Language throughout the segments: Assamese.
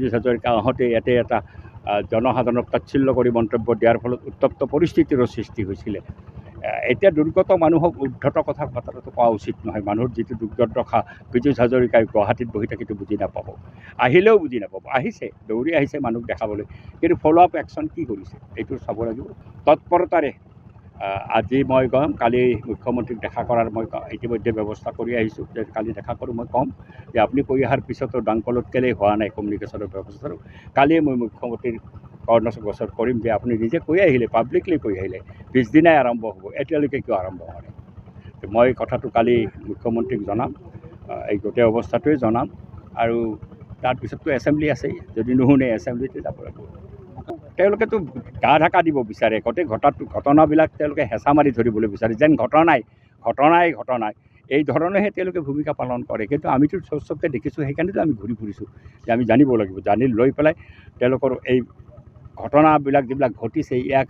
পীযুষ হাজৰিকা আহোঁতে ইয়াতে এটা জনসাধাৰণক তাচ্ছিল্য কৰি মন্তব্য দিয়াৰ ফলত উত্তপ্ত পৰিস্থিতিৰো সৃষ্টি হৈছিলে। এতিয়া দুৰ্গত মানুহক উদ্ধত কথা পতাটো কোৱা উচিত নহয়। মানুহৰ যিটো দুৰ্দশা পীযুষ হাজৰিকাই গুৱাহাটীত বহি থাকিটো বুজি নাপাব, আহিলেও বুজি নাপাব। আহিছে, দৌৰি আহিছে মানুহক দেখাবলৈ, কিন্তু ফ'ল' আপ একশ্যন কি কৰিছে এইটো চাব লাগিব। তৎপৰতাৰে আজি মই ক'ম, কালি মুখ্যমন্ত্ৰীক দেখা কৰাৰ মই ইতিমধ্যে ব্যৱস্থা কৰি আহিছোঁ যে কালি দেখা কৰোঁ। মই ক'ম যে আপুনি কৈ অহাৰ পিছতো ডাংকলত কেলেই হোৱা নাই কমিউনিকেশ্যনৰ ব্যৱস্থাটো। কালিয়ে মই মুখ্যমন্ত্ৰীৰ কৰ্ণগোচৰ কৰিম যে আপুনি নিজে কৈ আহিলে, পাব্লিকলি কৈ আহিলে, পিছদিনাই আৰম্ভ হ'ব, এতিয়ালৈকে কিয় আৰম্ভ হোৱা নাই। মই কথাটো কালি মুখ্যমন্ত্ৰীক জনাম, এই গোটেই অৱস্থাটোৱে জনাম। আৰু তাৰপিছততো এছেম্বলি আছেই, যদি নুশুনে এছেম্বলিতে যাব লাগিব। তেওঁলোকেতো গা ঢাকা দিব বিচাৰে, গোটেই ঘটনাবিলাক তেওঁলোকে হেঁচা মাৰি ধৰিবলৈ বিচাৰে, যেন ঘটনাই এই ধৰণেহে তেওঁলোকে ভূমিকা পালন কৰে। কিন্তু আমিতো চবকে দেখিছোঁ, সেইকাৰণেতো আমি ঘূৰি ফুৰিছোঁ যে আমি জানিব লাগিব। জানি লৈ পেলাই তেওঁলোকৰ এই ঘটনাবিলাক যিবিলাক ঘটিছে ইয়াক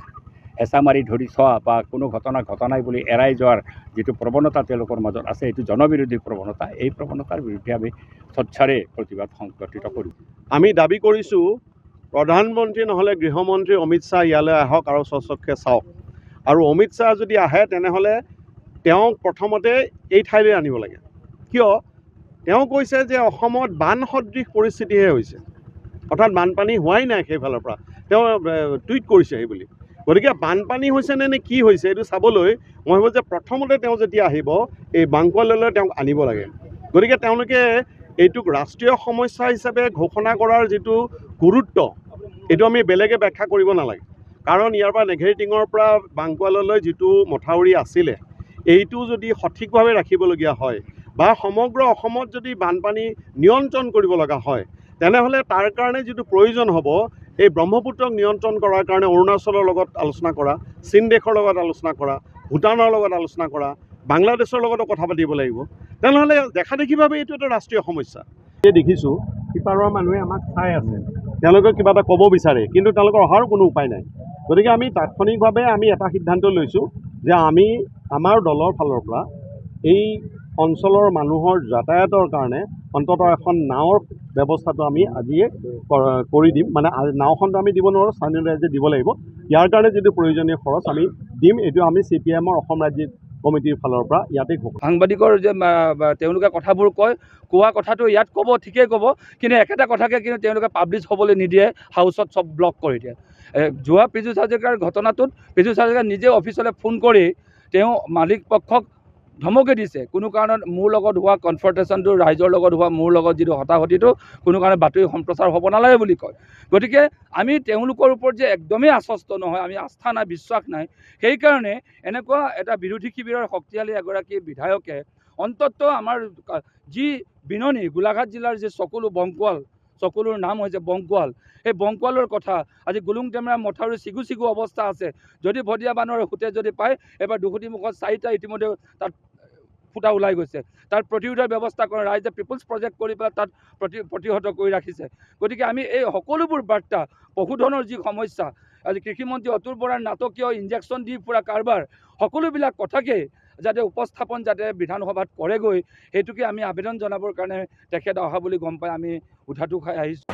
হেঁচা মাৰি ধৰি চোৱা বা কোনো ঘটনা বুলি এৰাই যোৱাৰ যিটো প্ৰৱণতা তেওঁলোকৰ মাজত আছে, এইটো জনবিৰোধী প্ৰৱণতা। এই প্ৰৱণতাৰ বিৰুদ্ধে আমি স্বচ্ছাৰে প্ৰতিবাদ সংগঠিত কৰিম। আমি দাবী কৰিছোঁ প্ৰধানমন্ত্ৰী নহ'লে গৃহমন্ত্ৰী অমিত শ্বাহ ইয়ালৈ আহক আৰু স্বচক্ষে চাওক। আৰু অমিত শ্বাহ যদি আহে তেনেহ'লে তেওঁক প্ৰথমতে এই ঠাইলৈ আনিব লাগে। কিয়? তেওঁ কৈছে যে অসমত বান সদৃশ পৰিস্থিতিহে হৈছে, অৰ্থাৎ বানপানী হোৱাই নাই সেইফালৰ পৰা। তেওঁ টুইট কৰিছে সেই বুলি। গতিকে বানপানী হৈছে নে কি হৈছে এইটো চাবলৈ মই ভাবোঁ যে প্ৰথমতে তেওঁ যেতিয়া আহিব এই বাংকুৱাললৈ তেওঁক আনিব লাগে। গতিকে তেওঁলোকে এইটোক ৰাষ্ট্ৰীয় সমস্যা হিচাপে ঘোষণা কৰাৰ যিটো গুৰুত্ব, এইটো আমি বেলেগে ব্যাখ্যা কৰিব নালাগে। কাৰণ ইয়াৰ পৰা নেঘেৰিটিঙৰ পৰা বাংকুৱাললৈ যিটো মথাউৰি আছিলে, এইটো যদি সঠিকভাৱে ৰাখিবলগীয়া হয় বা সমগ্ৰ অসমত যদি বানপানী নিয়ন্ত্ৰণ কৰিব লগা হয়, তেনেহ'লে তাৰ কাৰণে যিটো প্ৰয়োজন হ'ব, এই ব্ৰহ্মপুত্ৰক নিয়ন্ত্ৰণ কৰাৰ কাৰণে অৰুণাচলৰ লগত আলোচনা কৰা, চীন দেশৰ লগত আলোচনা কৰা, ভূটানৰ লগত আলোচনা কৰা, বাংলাদেশৰ লগতো কথা পাতিব লাগিব। তেনেহ'লে দেখা দেখিভাৱে এইটো এটা ৰাষ্ট্ৰীয় সমস্যা। এই দেখিছোঁ সিপাৰৰ মানুহে আমাক চাই আছে, তেওঁলোকে কিবা এটা ক'ব বিচাৰে, কিন্তু তেওঁলোকৰ অহাৰো কোনো উপায় নাই। গতিকে আমি তাৎক্ষণিকভাৱে এটা সিদ্ধান্ত লৈছোঁ যে আমি আমাৰ দলৰ ফালৰ পৰা এই অঞ্চলৰ মানুহৰ যাতায়াতৰ কাৰণে অন্ততঃ এখন নাৱৰ ব্যৱস্থাটো আমি আজিয়ে কৰি দিম। মানে নাওখনটো আমি দিব নোৱাৰোঁ, স্থানীয় ৰাইজে দিব লাগিব। ইয়াৰ কাৰণে যিটো প্ৰয়োজনীয় খৰচ আমি দিম, এইটো আমি CPIMৰ অসম ৰাজ্যিক কমিটিৰ ফালৰ পৰা ইয়াতে সাংবাদিকৰ যে তেওঁলোকে কথাবোৰ কোৱা কথাটো ইয়াত ক'ব, ঠিকেই ক'ব, কিন্তু একেটা কথাকে কিন্তু তেওঁলোকে পাব্লিছ হ'বলৈ নিদিয়ে, হাউচত চব ব্লক কৰি দিয়ে। যোৱা পীযুষ হাজৰিকাৰ ঘটনাটোত পীযুষ হাজৰিকা নিজে অফিচলৈ ফোন কৰি তেওঁ মালিক পক্ষক ধমকি দিছে, কোনো কাৰণত মোৰ লগত হোৱা কনফ্ৰণ্টেশ্যনটো, ৰাইজৰ লগত হোৱা মোৰ লগত যিটো হতাহতিটো কোনো কাৰণে বাতৰি সম্প্ৰচাৰ হ'ব নালাগে বুলি কয়। গতিকে আমি তেওঁলোকৰ ওপৰত যে একদমেই আশ্বস্ত নহয়, আমি আস্থা নাই, বিশ্বাস নাই, সেইকাৰণে এনেকুৱা এটা বিৰোধী শিবিৰৰ শক্তিশালী এগৰাকী বিধায়কে অন্ততঃ আমাৰ যি বিননি গোলাঘাট জিলাৰ যি চকুলোৰ নাম হৈছে বংকুৱাল, সেই বংকুৱালৰ কথা আজি গুলুং টেমেৰা মথাউৰি চিগু অৱস্থা আছে। যদি ভদিয়া বানৰ সোঁতে যদি পায়, এবাৰ দুঘুটিমুখত 4টা ইতিমধ্যে তাত ফুটা ওলাই গৈছে। তাৰ প্ৰতিৰোধৰ ব্যৱস্থা কৰে ৰাইজে পিপুলছ প্ৰজেক্ট কৰি পেলাই তাত প্ৰতিহত কৰি ৰাখিছে। গতিকে আমি এই সকলোবোৰ বাৰ্তা, পশুধনৰ যি সমস্যা, আজি কৃষিমন্ত্ৰী অতুল বৰাৰ নাটকীয় ইনজেকশ্যন দি ফুৰা কাৰবাৰ, সকলোবিলাক কথাকেই যাতে উপস্থাপন যাতে বিধানসভাত কৰেগৈ, সেইটোকে আমি আবেদন জনাবৰ কাৰণে তেখেত অহা বুলি গম পাই আমি উঠাটো খাই আহিছোঁ।